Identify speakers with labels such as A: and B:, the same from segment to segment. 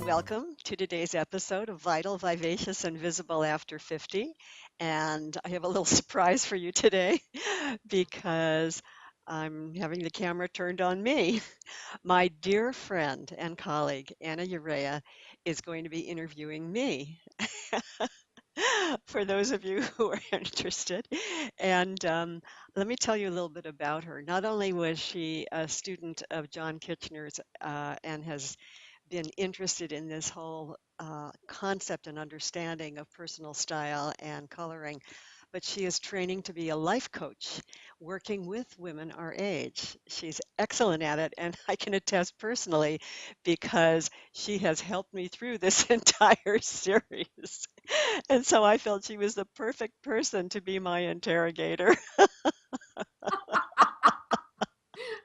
A: Welcome to today's episode of Vital, Vivacious, and Visible After 50. And I have a little surprise for you today because I'm having the camera turned on me. My dear friend and colleague, Anna Urrea, is going to be interviewing me. For those of you who are interested. And let me tell you a little bit about her. Not only was she a student of John Kitchener's and has been interested in this whole concept and understanding of personal style and coloring, but she is training to be a life coach, working with women our age. She's excellent at it, and I can attest personally because she has helped me through this entire series. And so I felt she was the perfect person to be my interrogator.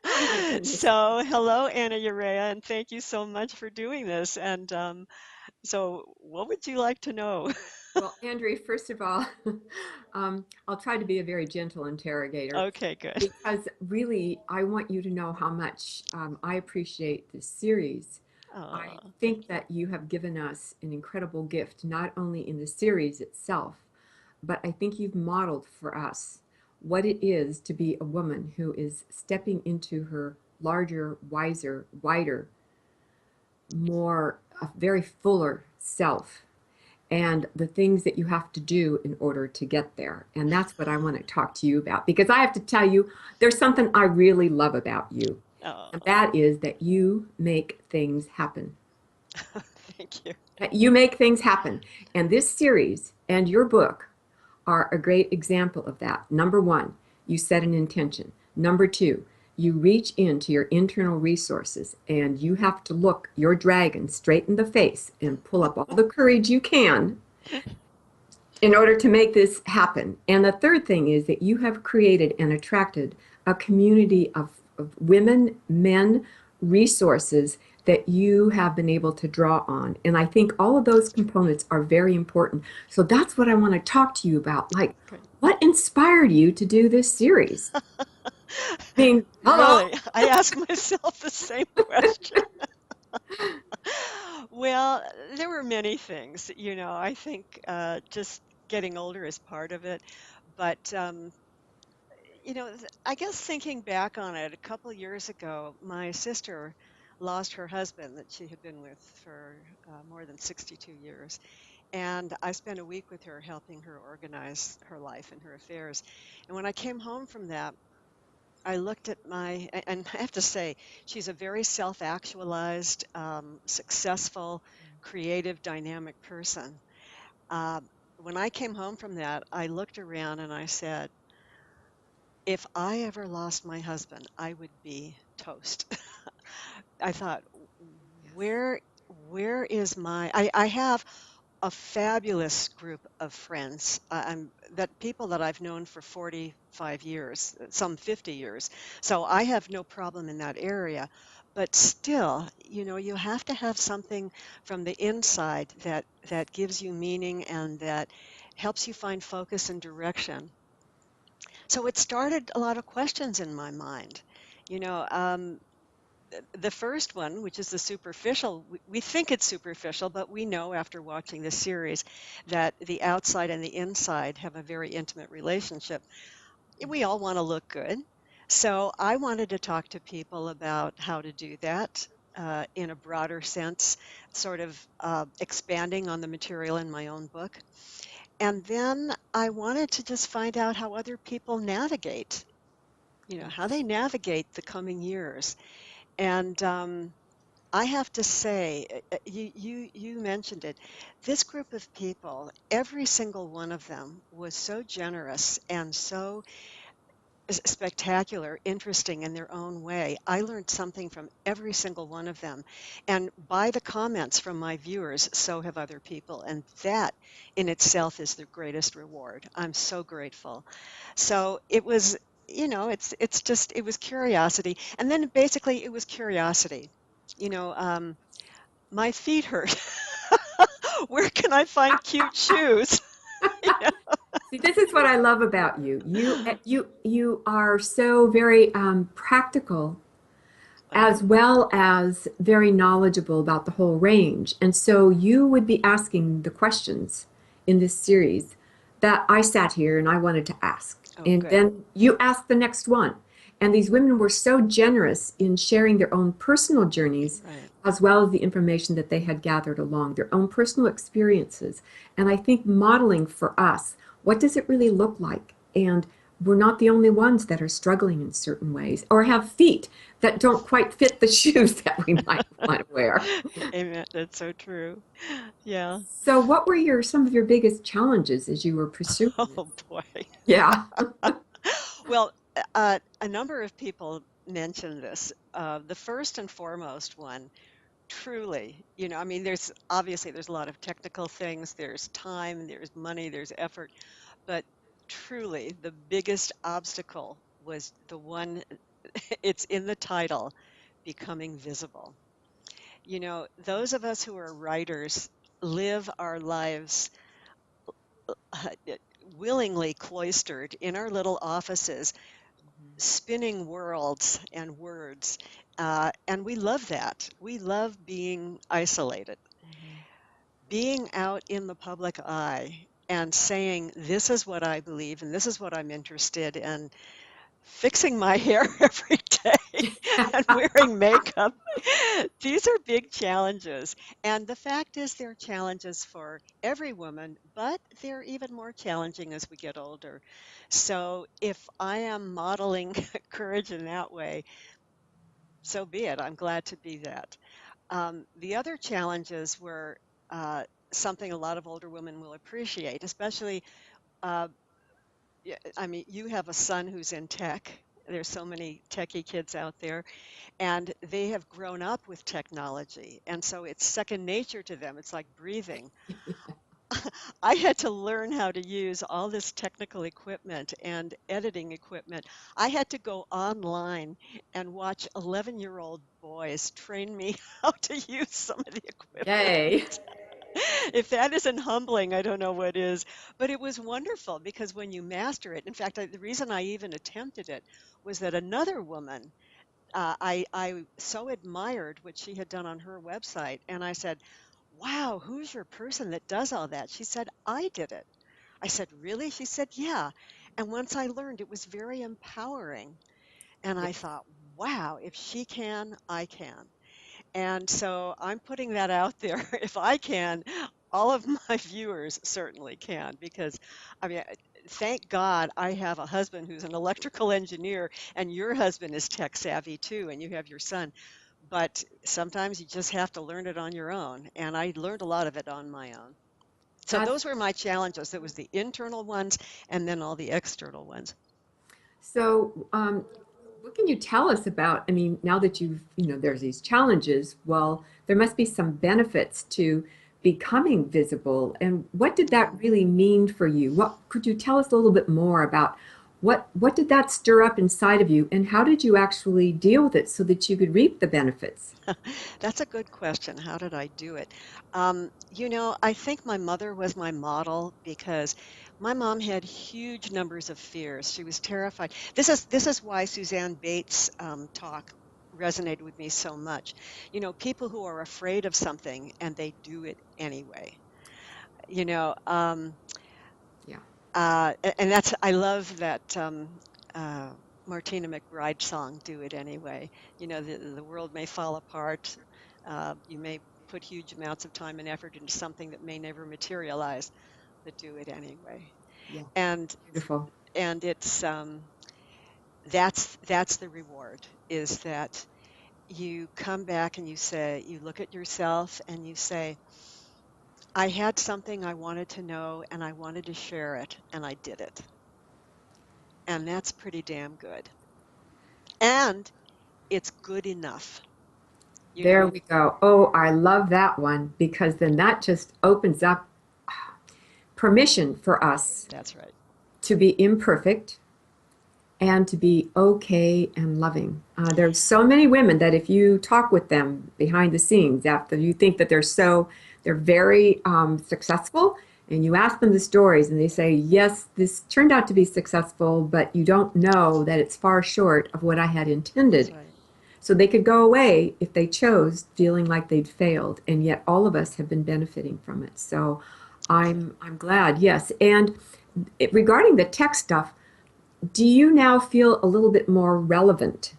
B: Oh my goodness.
A: So, hello, Anna Urrea, and thank you so much for doing this. And so, what would you like to know?
B: Well, Andrea, first of all, I'll try to be a very gentle interrogator
A: Okay, good.
B: because really I want you to know how much I appreciate this series. I
A: Oh, thank
B: think
A: you.
B: that you have given us an incredible gift, not only in the series itself, but I think you've modeled for us what it is to be a woman who is stepping into her larger, wiser, wider, more, a very fuller self and the things that you have to do in order to get there. And that's what I want to talk to you about because I have to tell you, there's something I really love about you. And
A: Oh,
B: that is that you make things happen.
A: thank you.
B: That you make things happen. And this series and your book are a great example of that. Number one, you set an intention. Number two, you reach into your internal resources and you have to look your dragon straight in the face and pull up all the courage you can in order to make this happen. And the third thing is that you have created and attracted a community of women, men, resources that you have been able to draw on. And I think all of those components are very important. So that's what I want to talk to you about. Like,
A: Great.
B: what inspired you to do this series? I mean, hello.
A: Really, I ask myself the same question. Well, there were many things, I think just getting older is part of it. But I guess thinking back on it, a couple years ago, my sister lost her husband that she had been with for more than 62 years. And I spent a week with her helping her organize her life and her affairs. And when I came home from that, I looked at and I have to say, she's a very self-actualized, successful, creative, dynamic person. When I came home from that, I looked around and I said, if I ever lost my husband, I would be toast. I thought,
B: Yes.
A: where where is I have a fabulous group of friends. That people that I've known for 45 years, some 50 years. So I have no problem in that area. But still, you have to have something from the inside that gives you meaning and that helps you find focus and direction. So it started a lot of questions in my mind. You know, um, the first one, which is the superficial, we think it's superficial, but we know after watching this series that the outside and the inside have a very intimate relationship. We all want to look good. So I wanted to talk to people about how to do that in a broader sense, sort of expanding on the material in my own book. And then I wanted to just find out how other people navigate, how
B: Yes.
A: they navigate the coming years. And I have to say, you mentioned it. This group of people, every single one of them was so generous and so spectacular, interesting in their own way. I learned something from every single one of them. And by the comments from my viewers, so have other people. And that in itself is the greatest reward. I'm so grateful. So it was, it's just, it was curiosity. And then basically it was curiosity. You know, um, my feet hurt. Where can I find cute shoes? Yeah.
B: See, this is what I love about you. You are so very practical as well as very knowledgeable about the whole range. And so you would be asking the questions in this series that I sat here and I wanted to ask.
A: Oh,
B: And
A: good.
B: then you asked the next one. And these women were so generous in sharing their own personal journeys
A: Right.
B: as well as the information that they had gathered along, their own personal experiences. And I think modeling for us, what does it really look like? And we're not the only ones that are struggling in certain ways or have feet that don't quite fit the shoes that we might want to wear.
A: Amen. That's so true. Yeah.
B: So, what were some of your biggest challenges as you were pursuing this?
A: Oh boy.
B: Yeah.
A: Well, a number of people mentioned this. The first and foremost one, truly, I mean, there's a lot of technical things, there's time, there's money, there's effort, but truly the biggest obstacle was the one, it's in the title, becoming visible. Those of us who are writers live our lives uh, willingly cloistered in our little offices, spinning worlds and words. And we love that. We love being isolated. Being out in the public eye and saying, this is what I believe and this is what I'm interested in, fixing my hair every day and wearing makeup. These are big challenges. And the fact is, they're challenges for every woman, but they're even more challenging as we get older. So if I am modeling courage in that way, so be it. I'm glad to be that. The other challenges were something a lot of older women will appreciate, especially, uh, yeah, I mean, you have a son who's in tech. There's so many techie kids out there, and they have grown up with technology. And so it's second nature to them. It's like breathing. I had to learn how to use all this technical equipment and editing equipment. I had to go online and watch 11-year-old boys train me how to use some of the equipment.
B: Yay.
A: If that isn't humbling, I don't know what is. But it was wonderful because when you master it, in fact, the reason I even attempted it was that another woman, I so admired what she had done on her website. And I said, wow, who's your person that does all that? She said, I did it. I said, really? She said, yeah. And once I learned, it was very empowering. And I
B: Yes.
A: thought, wow, if she can, I can. And so I'm putting that out there. If I can, all of my viewers certainly can, because I mean, thank God I have a husband who's an electrical engineer, and your husband is tech savvy too, and you have your son. But sometimes you just have to learn it on your own. And I learned a lot of it on my own. So
B: That's
A: those were my challenges. There was the internal ones and then all the external ones.
B: so. What can you tell us about? I mean, now that there's these challenges, well, there must be some benefits to becoming visible. And what did that
A: Mhm.
B: really mean for you? What could you tell us a little bit more about what did that stir up inside of you, and how did you actually deal with it so that you could reap the benefits?
A: That's a good question. How did I do it? I think my mother was my model because my mom had huge numbers of fears. She was terrified. This is why Suzanne Bates' talk resonated with me so much. People who are afraid of something and they do it anyway. You know,
B: Yeah.
A: and that's I love that Martina McBride song, "Do It Anyway." The world may fall apart. You may put huge amounts of time and effort into something that may never materialize, but do it anyway.
B: Yeah.
A: And
B: Beautiful.
A: and it's that's the reward, is that you come back and you look at yourself and you say, I had something I wanted to know and I wanted to share it and I did it. And that's pretty damn good. And it's good enough. You
B: There
A: know,
B: we go. Oh, I love that one because then that just opens up permission for us
A: that's right.
B: to be imperfect and to be okay and loving. There's so many women that if you talk with them behind the scenes after you think that they're very successful, and you ask them the stories and they say, yes, this turned out to be successful, but you don't know that it's far short of what I had
A: That's
B: intended.
A: right.
B: So they could go away if they chose, feeling like they'd failed, and yet all of us have been benefiting from it. So
A: Exactly.
B: I'm glad, yes. And regarding the tech stuff, do you now feel a little bit more relevant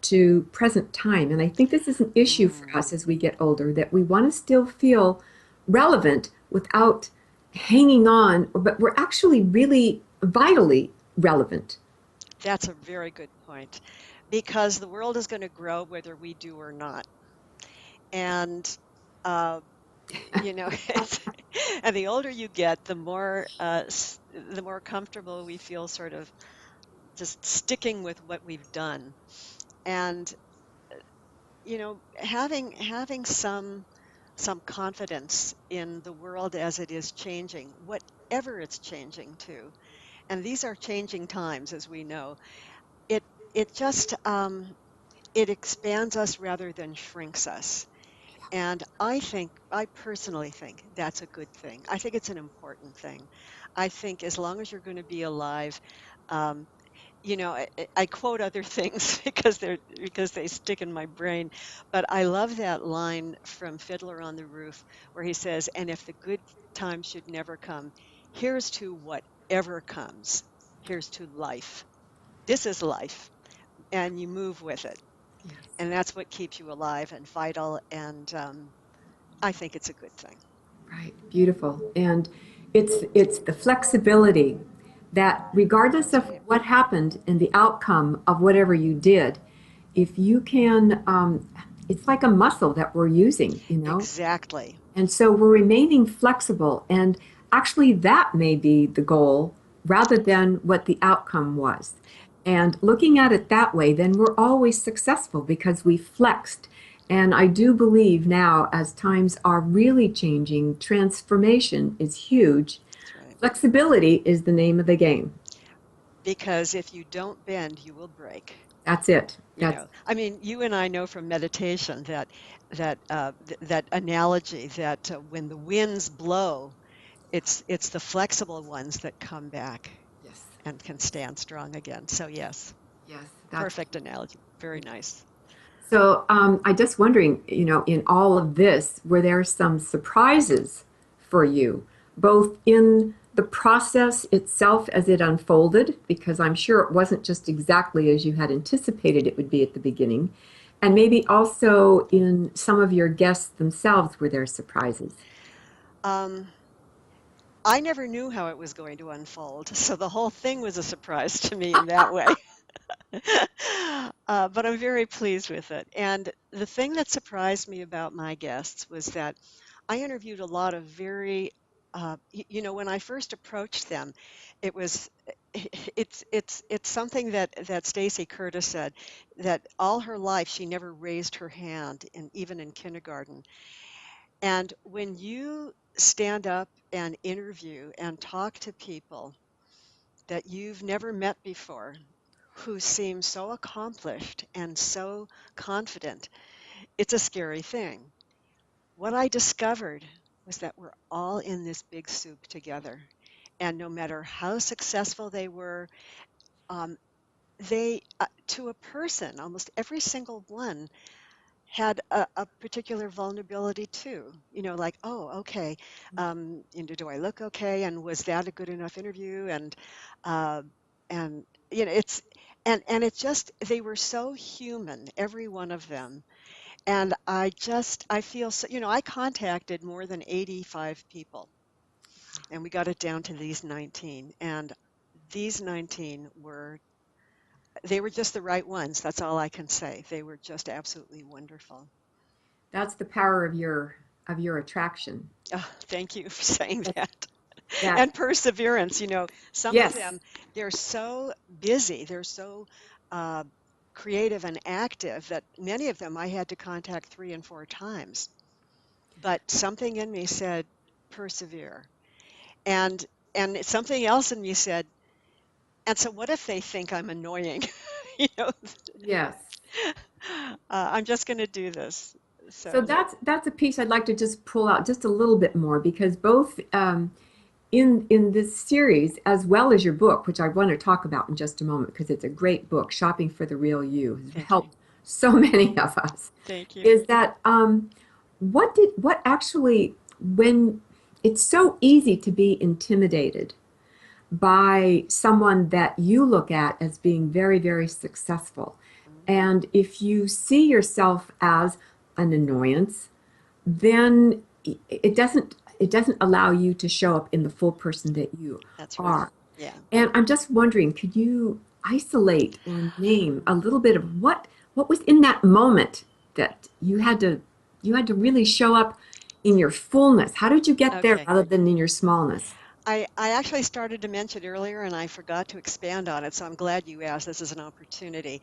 B: to present time? And I think this is an issue for us
A: Mm,
B: as we get older, that we want to still feel relevant without hanging on, but we're actually really vitally relevant.
A: that's a very good point because the world is going to grow whether we do or not. And, uh, it's, and the older you get, the more comfortable we feel sort of just sticking with what we've done. And, having some confidence in the world as it is changing, whatever it's changing to. And these are changing times, as we know. It it just it expands us rather than shrinks us. And I personally think that's a good thing. I think it's an important thing. I think as long as you're going to be alive, um, I quote other things because they stick in my brain, but I love that line from Fiddler on the Roof where he says, "And if the good times should never come, here's to whatever comes. Here's to life. This is life, and you move with it,
B: Yes.
A: and that's what keeps you alive and vital. And I think it's a good thing."
B: Right, beautiful. And it's the flexibility that regardless
A: That's
B: of
A: right.
B: what happened and the outcome of whatever you did, if you can, it's like a muscle that we're using, you know?
A: Exactly.
B: And so we're remaining flexible. And actually, that may be the goal rather than what the outcome was. And looking at it that way, then we're always successful because we flexed. And I do believe now, as times are really changing, transformation is huge.
A: That's right.
B: Flexibility is the name of the game.
A: Because if you don't bend, you will break.
B: That's it. That's
A: I mean, you and I know from meditation that analogy that when the winds blow, it's the flexible ones that come back
B: yes,
A: and can stand strong again. So yes,
B: yes, that's
A: perfect analogy. Very
B: yes.
A: nice.
B: So I just wondering, in all of this, were there some surprises for you, both in the process itself as it unfolded, because I'm sure it wasn't just exactly as you had anticipated it would be at the beginning, and maybe also in some of your guests themselves, were there surprises?
A: Um, I never knew how it was going to unfold, so the whole thing was a surprise to me in that way. But I'm very pleased with it. And the thing that surprised me about my guests was that I interviewed a lot of when I first approached them, it was, it's something that Stacy Curtis said that all her life she never raised her hand, even in kindergarten. And when you stand up and interview and talk to people that you've never met before, who seem so accomplished and so confident, it's a scary thing. What I discovered was that we're all in this big soup together. And no matter how successful they were, um, to a person, almost every single one had a particular vulnerability too. Like, oh, okay, do I look okay? And was that a good enough interview? Uh, and it's and it's just they were so human, every one of them. And I feel so, I contacted more than 85 people, and we got it down to these 19. And these 19 they were just the right ones. That's all I can say. They were just absolutely wonderful.
B: That's the power of your attraction.
A: Oh, thank you for saying
B: That's,
A: that.
B: that
A: And perseverance, some of
B: yes,
A: them, they're so busy, they're so uh, creative and active that many of them I had to contact 3 and 4 times. But something in me said, persevere. And something else in me said, and so what if they think I'm annoying? you know,
B: yes.
A: I'm just going to do this.
B: So
A: So,
B: that's a piece I'd like to just pull out just a little bit more because both in this series as well as your book, which I want to talk about in just a moment because it's a great book, Shopping for the Real You, has
A: thank you.
B: helped so many of us,
A: Thank you.
B: is that what actually, when it's so easy to be intimidated by someone that you look at as being very, very successful.
A: Mhm.
B: And if you see yourself as an annoyance, then it doesn't allow you to show up in the full person that you
A: That's right.
B: are.
A: Yeah.
B: And I'm just wondering, could you isolate or name a little bit of what was in that moment that you had to really show up in your fullness? How did you get there
A: Okay.
B: rather than in your smallness?
A: I actually started to mention earlier and I forgot to expand on it, so I'm glad you asked. This is an opportunity.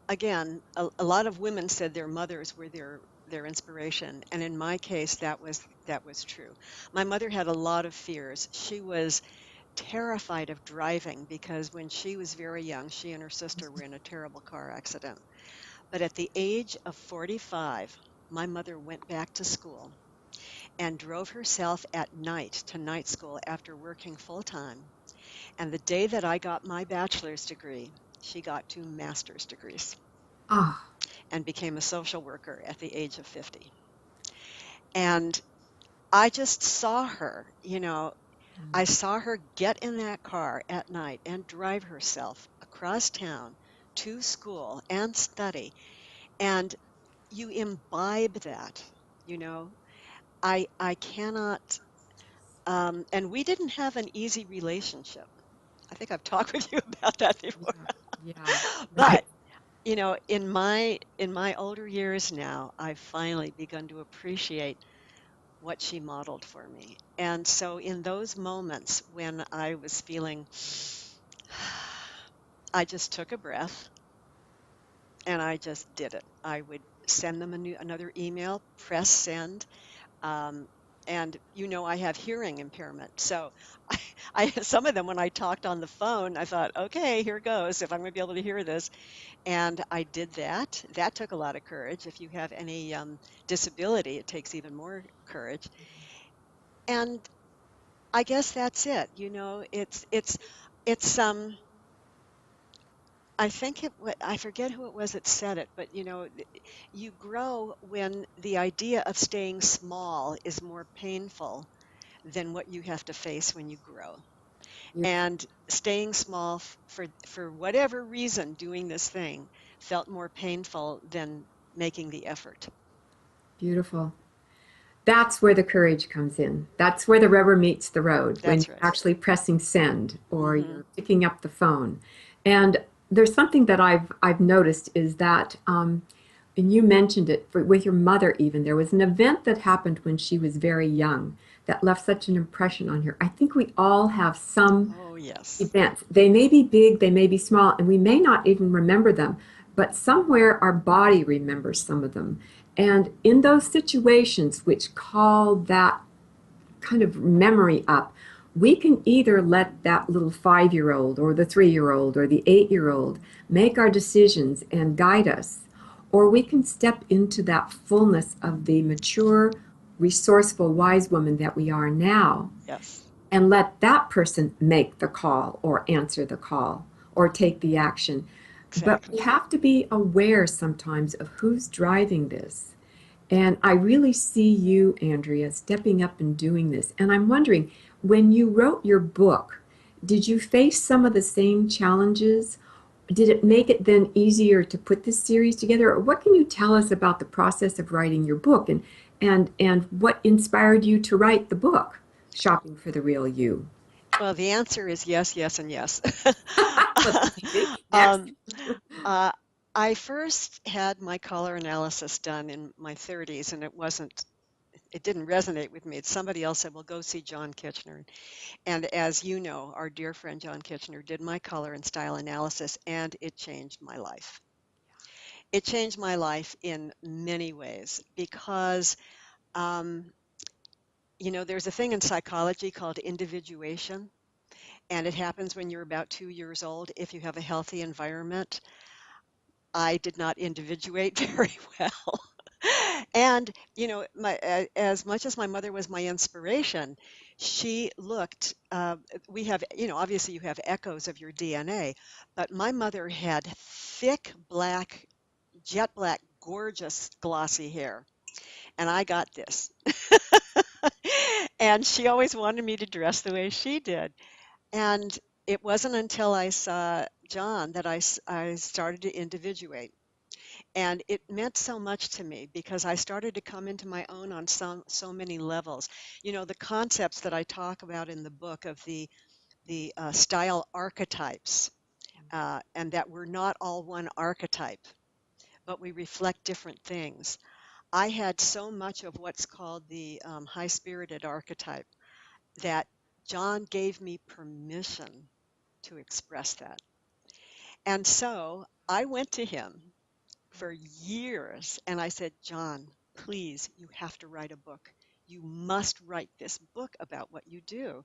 A: Again, a lot of women said their mothers were their inspiration, and in my case, that was true. My mother had a lot of fears. She was terrified of driving because when she was very young, she and her sister were in a terrible car accident. But at the age of 45, my mother went back to school and drove herself at night to night school after working full time. And the day that I got my bachelor's degree, she got two master's degrees
B: Ah,
A: and became a social worker at the age of 50. And I just saw her, I saw her get in that car at night and drive herself across town to school and study. And you imbibe that, you know. I cannot, and we didn't have an easy relationship. I think I've talked with you about that before.
B: yeah, yeah, right.
A: But, in my older years now, I've finally begun to appreciate what she modeled for me. And so in those moments when I was feeling I just took a breath and I just did it. I would send them another email, press send, um, and I have hearing impairment. So some of them when I talked on the phone, I thought, okay, here goes, if I'm going to be able to hear this. And I did that. That took a lot of courage. If you have any disability, it takes even more courage. And I guess that's it. It's I think I forget who it was that said it, but you grow when the idea of staying small is more painful than what you have to face when you grow.
B: Beautiful,
A: And staying small for whatever reason, doing this thing felt more painful than making the effort.
B: beautiful. That's where the courage comes in. That's where the rubber meets the road, when
A: That's
B: you're
A: right.
B: actually pressing send or
A: Hmm.
B: you're picking up the phone. And there's something that I've noticed is that, and you mentioned it with your mother even. There was an event that happened when she was very young that left such an impression on her. I think we all have some
A: Oh, yes.
B: events. They may be big, they may be small, and we may not even remember them, but somewhere our body remembers some of them. And in those situations which call that kind of memory up, we can either let that little 5 year old or the 3 year old or the 8 year old make our decisions and guide us, or we can step into that fullness of the mature, resourceful, wise woman that we are now
A: Yes,
B: and let that person make the call or answer the call or take the action. But we
A: exactly.
B: have to be aware sometimes of who's driving this. And I really see you, Andrea, stepping up and doing this. And I'm wondering, when you wrote your book, did you face some of the same challenges? Did it make it then easier to put this series together? Or what can you tell us about the process of writing your book and what inspired you to write the book, Shopping for the Real You?
A: Well, the answer is yes, yes, and yes.
B: That's easy. Next.
A: um, uh, I first had my color analysis done in my 30s, and it didn't resonate with me. Somebody else said, well, go see John Kitchener. And as you know, our dear friend John Kitchener did my color and style analysis, and it changed my life. It changed my life in many ways because, um, there's a thing in psychology called individuation, and it happens when you're about 2 years old if you have a healthy environment. I did not individuate very well. And, as much as my mother was my inspiration, she looked, we have, obviously you have echoes of your DNA, but my mother had thick black jet black, gorgeous, glossy hair. And I got this. And she always wanted me to dress the way she did. And it wasn't until I saw John that I started to individuate. And it meant so much to me because I started to come into my own on so many levels. You know, the concepts that I talk about in the book of the style archetypes, and that we're not all one archetype, but we reflect different things. I had so much of what's called the high-spirited archetype that John gave me permission to express that. And so I went to him for years and I said, John, please, you have to write a book. You must write this book about what you do.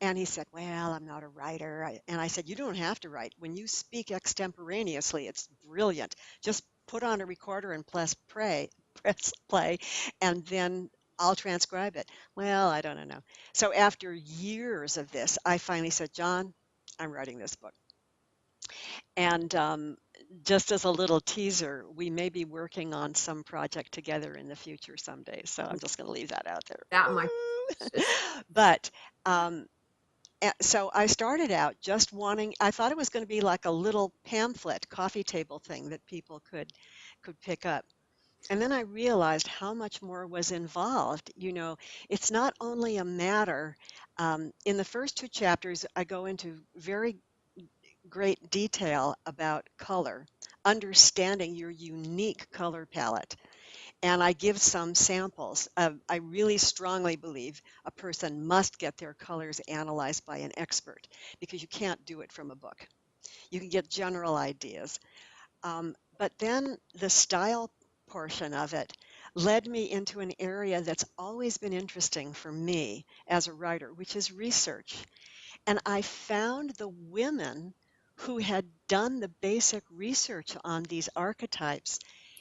A: And he said, well, I'm not a writer. And I said, you don't have to write. When you speak extemporaneously, it's brilliant. Just put on a recorder and press play, and then I'll transcribe it. Well, I don't know. So after years of this, I finally said, John, I'm writing this book. And just as a little teaser, we may be working on some project together in the future someday. So I'm just going to leave that out there.
B: That my precious.
A: But um, so I started out just wanting, I thought it was going to be like a little pamphlet, coffee table thing that people could pick up. And then I realized how much more was involved. You know, it's not only a matter, in the first two chapters, I go into very great detail about color, understanding your unique color palette. And I give some samples. I really strongly believe a person must get their colors analyzed by an expert because you can't do it from a book. You can get general ideas. But then the style portion of it led me into an area that's always been interesting for me as a writer, which is research. And I found the women who had done the basic research on these archetypes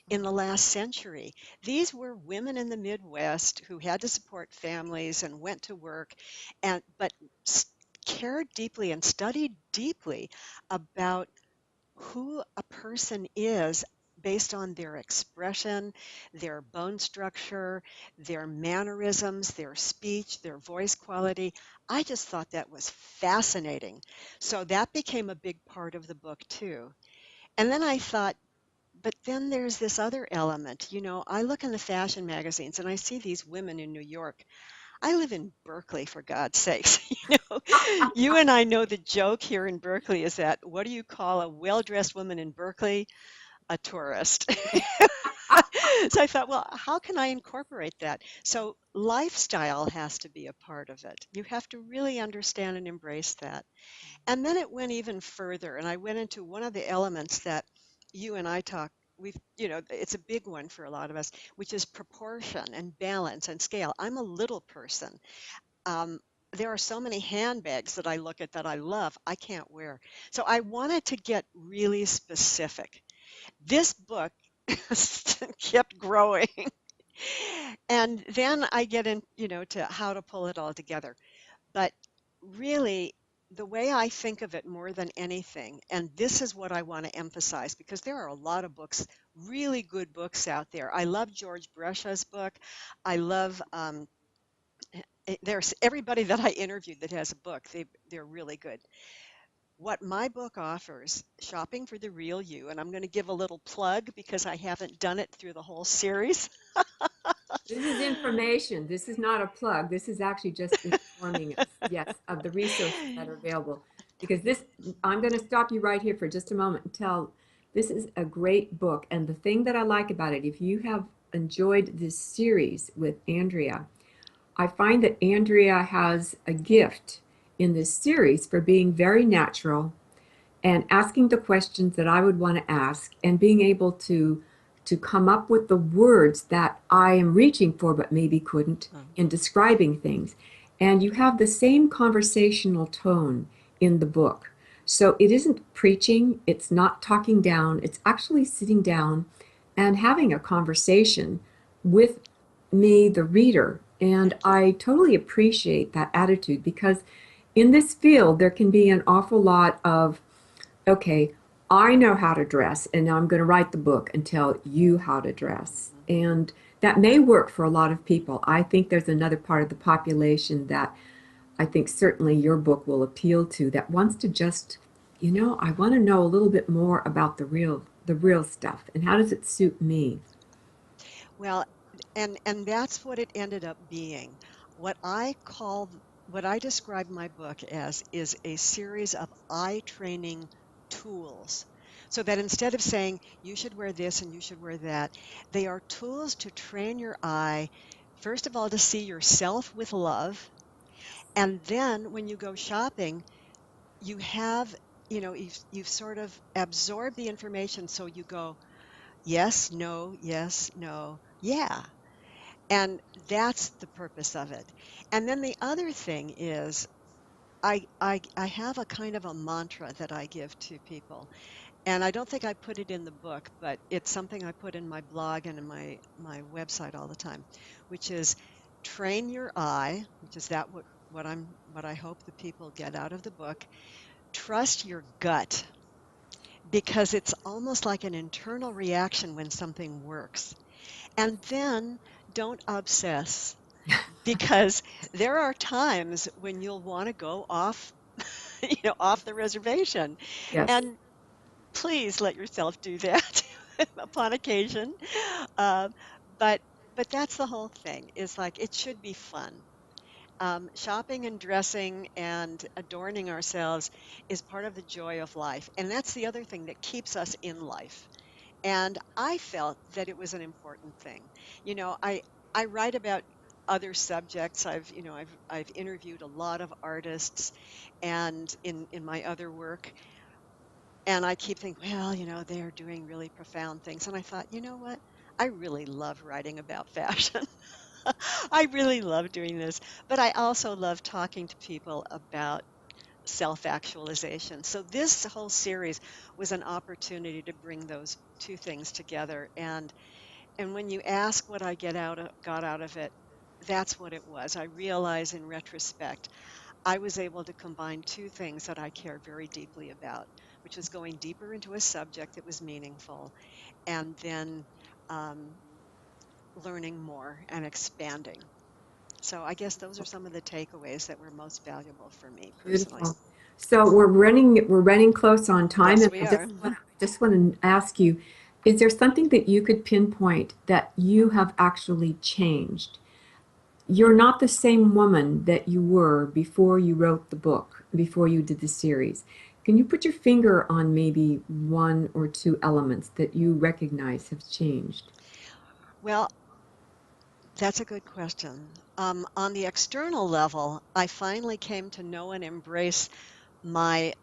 A: in the last century. These were women in the Midwest who had to support families and went to work, and but cared deeply and studied deeply about who a person is based on their expression, their bone structure, their mannerisms, their speech, their voice quality. I just thought that was fascinating. So that became a big part of the book too. And then I thought, but then there's this other element. You know, I look in the fashion magazines and I see these women in New York. I live in Berkeley, for God's sakes. You know, you and I know the joke here in Berkeley is that what do you call a well-dressed woman in Berkeley? A tourist. So I thought, well, how can I incorporate that? So lifestyle has to be a part of it. You have to really understand and embrace that. And then it went even further, and I went into one of the elements that you and I talk. We've, you know, it's a big one for a lot of us, which is proportion and balance and scale. I'm a little person. Um, there are so many handbags that I look at that I love, I can't wear. So I wanted to get really specific. This book kept growing. And then I get in, you know, to how to pull it all together. But really, the way I think of it more than anything, and this is what I want to emphasize because there are a lot of books, really good books out there. I love George Brescia's book. I love there's everybody that I interviewed that has a book. They're really good. What my book offers, Shopping for the Real You, and I'm going to give a little plug because I haven't done it through the whole series.
B: This is information. This is not a plug. This is actually just informing us, yes, of the resources that are available. Because this, I'm going to stop you right here for just a moment and tell this is a great book. And the thing that I like about it, if you have enjoyed this series with Andrea, I find that Andrea has a gift in this series for being very natural and asking the questions that I would want to ask and being able to come up with the words that I am reaching for but maybe couldn't in describing things. And you have the same conversational tone in the book. So it isn't preaching, it's not talking down, it's actually sitting down and having a conversation with me, the reader. And
A: Thank you.
B: I totally appreciate that attitude because in this field, there can be an awful lot of, okay, I know how to dress, and now I'm going to write the book and tell you how to dress.
A: Mhm.
B: And that may work for a lot of people. I think there's another part of the population that I think certainly your book will appeal to that wants to just, I want to know a little bit more about the real stuff and how does it suit me?
A: Well, and that's what it ended up being. What I call what I describe my book as is a series of eye training tools. So that instead of saying you should wear this and you should wear that, they are tools to train your eye, first of all, to see yourself with love. And then when you go shopping, you have, you've sort of absorbed the information. So you go, yes, no, yeah. And that's the purpose of it. And then the other thing is I have a kind of a mantra that I give to people. And I don't think I put it in the book, but it's something I put in my blog and in my website all the time, which is train your eye, which is what I hope the people get out of the book. Trust your gut because it's almost like an internal reaction when something works. And then don't obsess because there are times when you'll want to go off, off the reservation.
B: Yes,
A: And please let yourself do that upon occasion. Um, but but that's the whole thing. Is like it should be fun. Shopping and dressing and adorning ourselves is part of the joy of life, and that's the other thing that keeps us in life. And I felt that it was an important thing. I write about other subjects. I've interviewed a lot of artists and in my other work, and I keep thinking, well, they're doing really profound things. And I thought, you know what? I really love writing about fashion. I really love doing this, but I also love talking to people about self-actualization. So this whole series was an opportunity to bring those two things together. And when you ask what I got out of it, that's what it was. I realize in retrospect, I was able to combine two things that I care very deeply about, which was going deeper into a subject that was meaningful, and then um, learning more and expanding. So I guess those are some of the takeaways that were most valuable for me personally.
B: beautiful. So we're running close on time,
A: Yes,
B: and
A: we
B: I
A: are.
B: just want to ask you, is there something that you could pinpoint that you have actually changed? You're not the same woman that you were before you wrote the book, before you did the series. Can you put your finger on maybe one or two elements that you recognize have changed?
A: Well, that's a good question. On the external level, I finally came to know and embrace my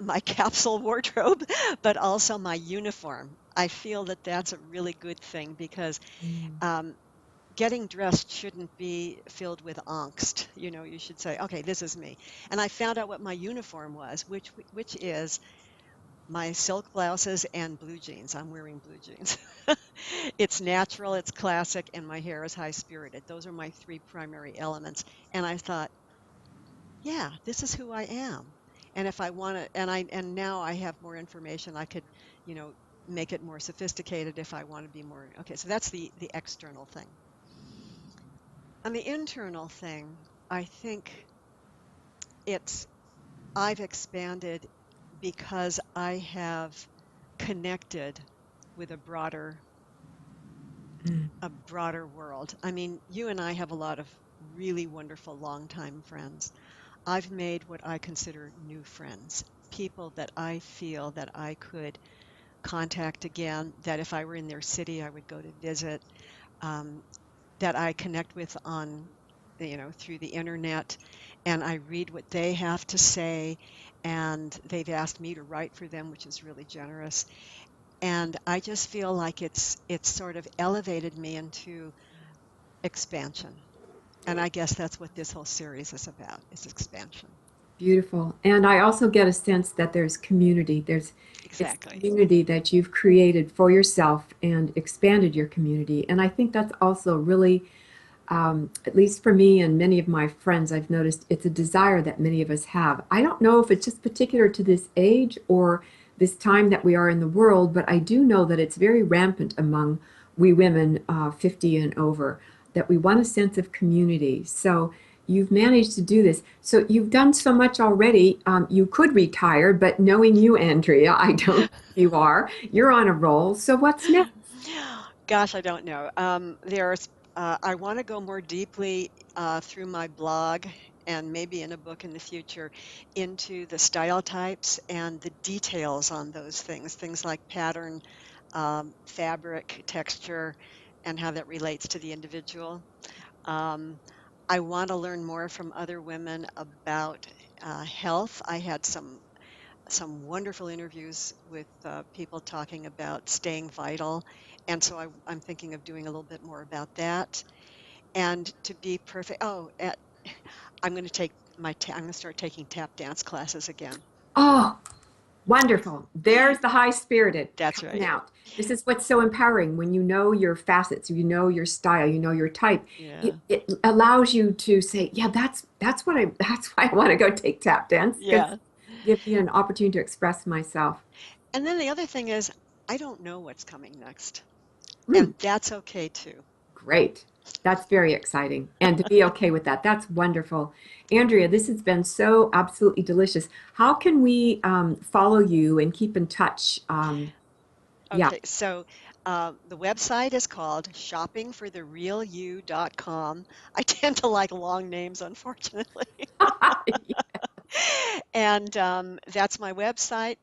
A: my capsule wardrobe, but also my uniform. I feel that that's a really good thing because
B: Mm.
A: um, getting dressed shouldn't be filled with angst. You should say, "Okay, this is me." And I found out what my uniform was, which is my silk blouses and blue jeans. I'm wearing blue jeans. It's natural, it's classic, and my hair is high spirited. Those are my three primary elements. And I thought, yeah, this is who I am. And if I want to, and now I have more information, I could, you know, make it more sophisticated if I want to be more. Okay, so that's the external thing. On the internal thing, I think it's I've expanded because I have connected with
B: Mm.
A: a broader world. I mean, you and I have a lot of really wonderful longtime friends. I've made what I consider new friends, people that I feel that I could contact again, that if I were in their city, I would go to visit, um, that I connect with on, through the internet, and I read what they have to say, and they've asked me to write for them, which is really generous. And I just feel like it's sort of elevated me into expansion. And I guess that's what this whole series is about, is expansion.
B: Beautiful. And I also get a sense that there's community. It's
A: Exactly.
B: community that you've created for yourself and expanded your community. And I think that's also really, at least for me and many of my friends, I've noticed it's a desire that many of us have. I don't know if it's just particular to this age or this time that we are in the world, but I do know that it's very rampant among we women 50 and over, that we want a sense of community. So you've managed to do this. So you've done so much already. You could retire, but knowing you, Andrea, I don't think you are. You're on a roll. So what's next?
A: Gosh, I don't know. I want to go more deeply through my blog and maybe in a book in the future into the style types and the details on those things, things like pattern, fabric, texture, and how that relates to the individual. Um, I want to learn more from other women about health. I had some wonderful interviews with people talking about staying vital. And so I'm thinking of doing a little bit more about that. And to be perfect, I'm going to I'm going to start taking tap dance classes again.
B: Oh, wonderful. There's the high spirited
A: That's
B: coming
A: right.
B: out. This is what's so empowering when you know your facets, you know your style, you know your type.
A: Yeah.
B: It allows you to say, yeah, that's why I want to go take tap dance because
A: Yeah.
B: give me an opportunity to express myself.
A: And then the other thing is, I don't know what's coming next.
B: Mm,
A: And that's okay too.
B: great. That's very exciting. And to be okay with that, that's wonderful. Andrea, this has been so absolutely delicious. How can we follow you and keep in touch? Yeah.
A: Okay, so the website is called shoppingfortherealyou.com. I tend to like long names, unfortunately. And that's my website.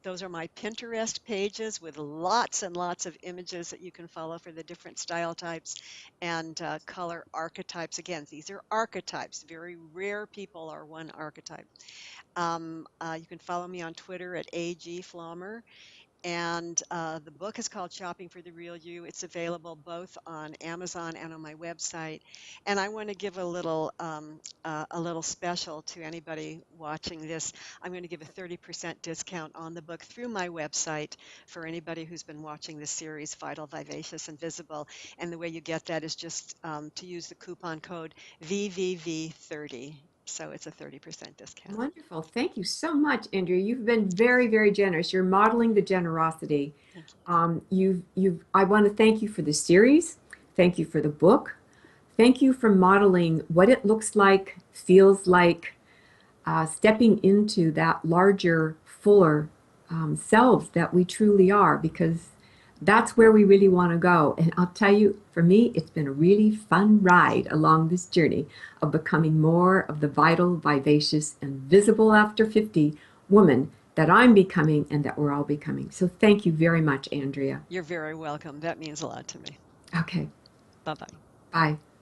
A: Those are my Pinterest pages with lots and lots of images that you can follow for the different style types and color archetypes. Again, these are archetypes. Very rare people are one archetype. You can follow me on Twitter at AG Pflaumer. And the book is called Shopping for the Real You. It's available both on Amazon and on my website. And I want to give a little special to anybody watching this. I'm going to give a 30% discount on the book through my website for anybody who's been watching this series, Vital, Vivacious, and Visible. And the way you get that is just to use the coupon code VVV30. So it's a 30% discount.
B: Wonderful. Thank you so much, Andrea. You've been very, very generous. You're modeling the generosity.
A: Thank you.
B: I want to thank you for the series. Thank you for the book. Thank you for modeling what it looks like, feels like, stepping into that larger, fuller selves that we truly are, because that's where we really want to go. And I'll tell you, for me, it's been a really fun ride along this journey of becoming more of the vital, vivacious, and visible after 50 woman that I'm becoming and that we're all becoming. So thank you very much, Andrea.
A: You're very welcome. That means a lot to me.
B: Okay,
A: Bye bye.
B: bye.